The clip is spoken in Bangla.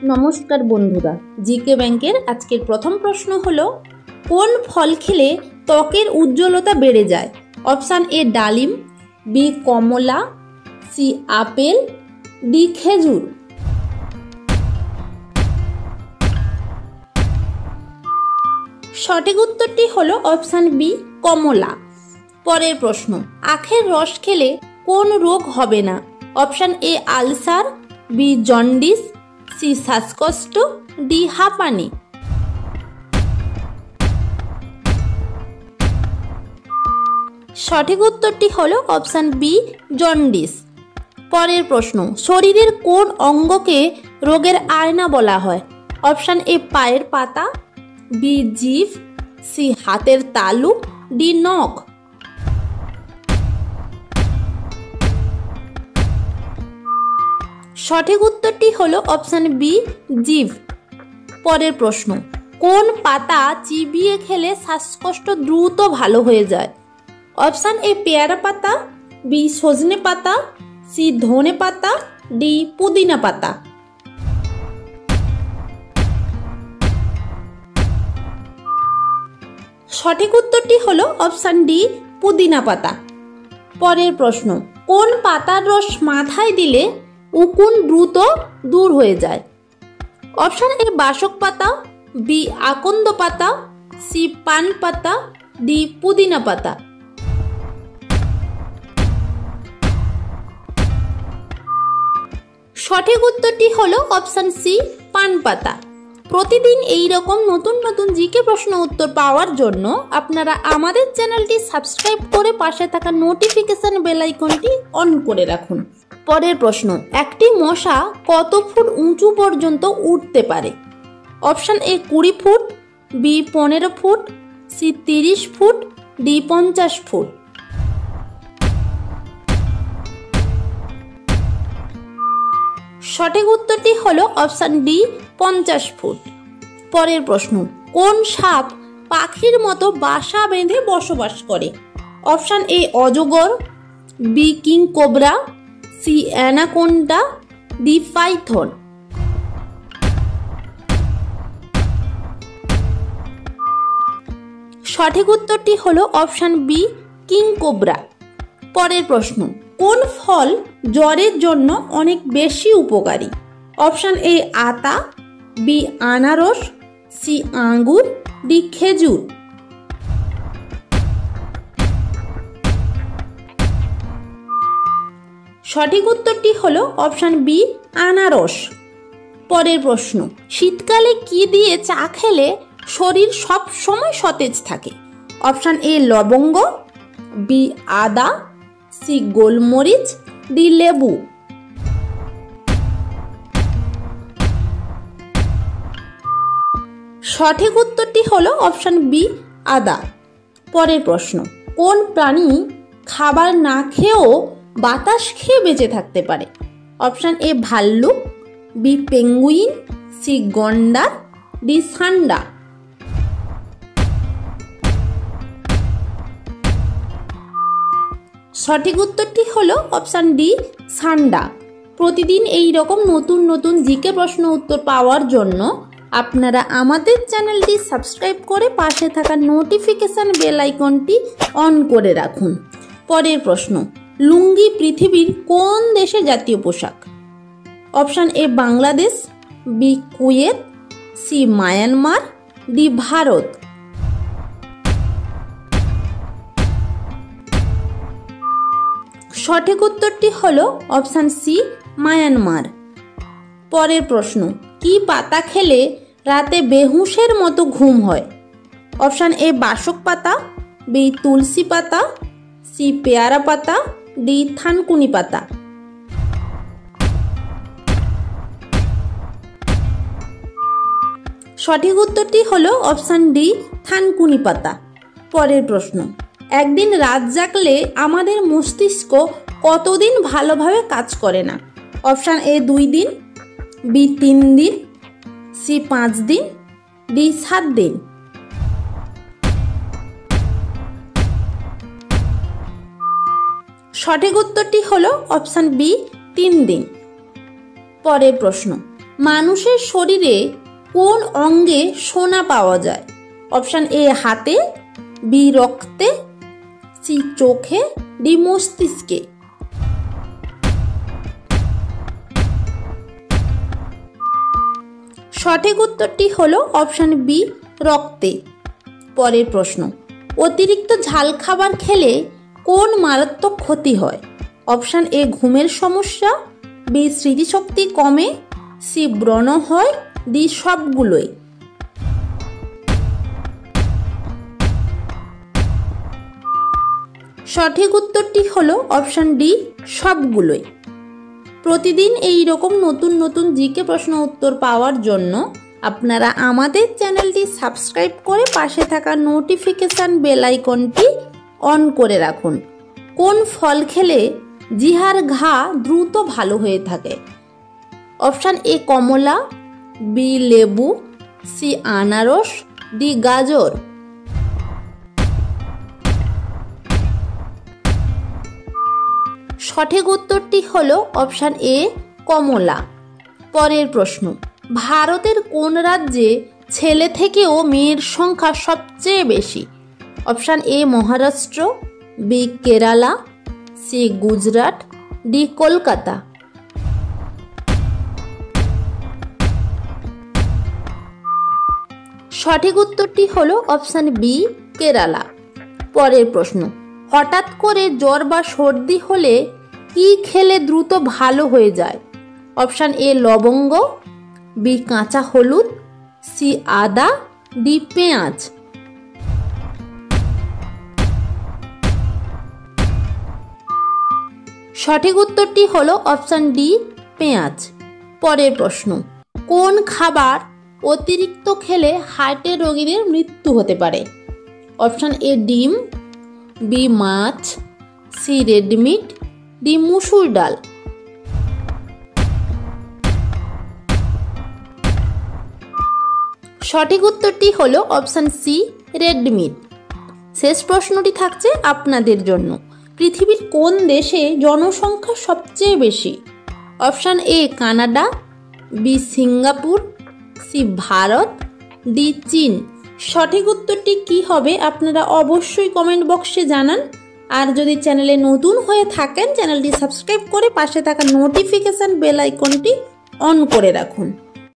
নমস্কার বন্ধুরা, জিকে ব্যাংকের আজকের প্রথম প্রশ্ন হলো, কোন ফল খেলে ত্বকের উজ্জ্বলতা বেড়ে যায়? অপশান এ ডালিম, বি কমলা, সি আপেল, ডি খেজুর। সঠিক উত্তরটি হলো অপশান বি কমলা। পরের প্রশ্ন, আখের রস খেলে কোন রোগ হবে না? Option A ulcer, B jaundice, C শ্বাসকষ্ট, ডি হাঁপানি। সঠিক উত্তরটি হলো অপশান বি জন্ডিস। পরের প্রশ্ন, শরীরের কোন অঙ্গকে রোগের আয়না বলা হয়? অপশান এ পায়ের পাতা, বি জিভ, সি হাতের তালু, ডি নখ। সঠিক উত্তরটি হলো অপশান বি জিভ। পরের প্রশ্ন, কোন পাতা চিবিয়ে খেলে শ্বাসকষ্ট দ্রুত ভালো হয়ে যায়? অপশান এ পেয়ারা পাতা, বি সজনে পাতা, সি ধনে পাতা, ডি পুদিনা পাতা। সঠিক উত্তরটি হলো অপশান ডি পুদিনা পাতা। পরের প্রশ্ন, কোন পাতার রস মাথায় দিলে উকুন দ্রুত দূর হয়ে যায়? অপশান এ বাসক পাতা, বি আকন্দ পাতা, সি পান পাতা, ডি পুদিনা পাতা। সঠিক উত্তরটি হলো অপশান সি পান পাতা। প্রতিদিন এই রকম নতুন নতুন জিকে প্রশ্ন উত্তর পাওয়ার জন্য আপনারা আমাদের চ্যানেলটি সাবস্ক্রাইব করে পাশে থাকা নোটিফিকেশন বেল আইকনটি অন করে রাখুন। পরের প্রশ্ন, একটি মশা কত ফুট উঁচু পর্যন্ত উঠতে পারে? Option A 20 foot, B 15 foot, C 30 foot, D 50 foot. সঠিক উত্তরটি হলো অপশান ডি 50 ফুট। পরের প্রশ্ন, কোন সাপ পাখির মতো বাসা বেঁধে বসবাস করে? অপশান এ অজগর, B king cobra, C anaconda, D python. সঠিক উত্তরটি হলো অপশান বি কিং কোবরা। পরের প্রশ্ন, কোন ফল জ্বরের জন্য অনেক বেশি উপকারী? অপশান এ আতা, বি আনারস, সি আঙ্গুর, ডি খেজুর। সঠিক উত্তরটি হলো অপশান বি আনারস। পরের প্রশ্ন, শীতকালে কি দিয়ে চা খেলে শরীর সব সময় সতেজ থাকে? অপশান এ লবঙ্গ, বি আদা, সি গোলমরিচ, ডি লেবু। সঠিক উত্তরটি হলো অপশান বি আদা। পরের প্রশ্ন, কোন প্রাণী খাবার না খেয়েও বাতাস খেয়ে বেঁচে থাকতে পারে? অপশান এ ভাল্লুক, বি পেঙ্গুইন, সি গন্ডার, ডি সান্ডা। সঠিক উত্তরটি হলো অপশান ডি সান্ডা। প্রতিদিন এই রকম নতুন নতুন জিকে প্রশ্ন উত্তর পাওয়ার জন্য আপনারা আমাদের চ্যানেলটি সাবস্ক্রাইব করে পাশে থাকা নোটিফিকেশন বেল আইকনটি অন করে রাখুন। পরের প্রশ্ন, লুঙ্গি পৃথিবীর কোন দেশের জাতীয় পোশাক? Option A Bangladesh, B Kuwait, C Myanmar, D Bharat. সঠিক উত্তরটি হলো অপশান সি মায়ানমার। পরের প্রশ্ন, কি পাতা খেলে রাতে বেহুশের মতো ঘুম হয়? অপশান এ বাসক পাতা, বি তুলসী পাতা, সি পেয়ারা পাতা, ডি থানকুনি পাতা। সঠিক উত্তরটি হলো অপশান ডি থানকুনি পাতা। পরের প্রশ্ন, একদিন রাত জাগলে আমাদের মস্তিষ্ক কতদিন ভালোভাবে কাজ করে না? অপশান এ 2 দিন, বি 3 দিন, সি 5 দিন, ডি 7 দিন। সঠিক উত্তরটি হলো অপশান বি 3 দিন। পরের প্রশ্ন, মানুষের শরীরে কোন অঙ্গে সোনা পাওয়া যায়? অপশান এ হাতে, বি রক্তে, সি চোখে, ডি মস্তিষ্কে। সঠিক উত্তরটি হলো অপশান বি রক্তে। পরের প্রশ্ন, অতিরিক্ত ঝাল খাবার খেলে কোন মারাত্মক ক্ষতি হয়? অপশান এ ঘুমের সমস্যা, বি স্মৃতিশক্তি কমে, সি ব্রণ হয়, ডি সবগুলোই। সঠিক উত্তরটি হলো অপশান ডি সবগুলোই। প্রতিদিন এই রকম নতুন নতুন জিকে প্রশ্ন উত্তর পাওয়ার জন্য আপনারা আমাদের চ্যানেলটি সাবস্ক্রাইব করে পাশে থাকা নোটিফিকেশান বেল আইকনটি অন করে রাখুন। কোন ফল খেলে জিহার ঘা দ্রুত ভালো হয়ে থাকে? অপশান এ কমলা, বি লেবু, সি আনারস, ডি গাজর। সঠিক উত্তরটি হলো অপশান এ কমলা। পরের প্রশ্ন, ভারতের কোন রাজ্যে ছেলে থেকেও মেয়ের সংখ্যা সবচেয়ে বেশি? Option A Maharashtra, B Kerala, C Gujarat, D Kolkata. সঠিক উত্তরটি হলো অপশান বি কেরালা। পরের প্রশ্ন, হঠাৎ করে জ্বর বা সর্দি হলে কি খেলে দ্রুত ভালো হয়ে যায়? অপশান এ লবঙ্গ, বি কাঁচা হলুদ, সি আদা, ডি পেঁয়াজ। সঠিক উত্তরটি হলো অপশান ডি পেঁয়াজ। পরের প্রশ্ন, কোন খাবার অতিরিক্ত খেলে হার্টের রোগীদের মৃত্যু হতে পারে? অপশান এ ডিম, বি মাছ, সি রেডমিট, ডি মুসুর ডাল। সঠিক উত্তরটি হলো অপশান সি রেডমিট। শেষ প্রশ্নটি থাকছে আপনাদের জন্য, পৃথিবীর কোন দেশে জনসংখ্যা সবচেয়ে বেশি? Option A Canada, B Singapore, C Bharat, D চীন। সঠিক উত্তরটি কি হবে আপনারা অবশ্যই কমেন্ট বক্সে জানান। আর যদি চ্যানেলে নতুন হয়ে থাকেন চ্যানেলটি সাবস্ক্রাইব করে পাশে থাকা নোটিফিকেশান বেল আইকনটি অন করে রাখুন।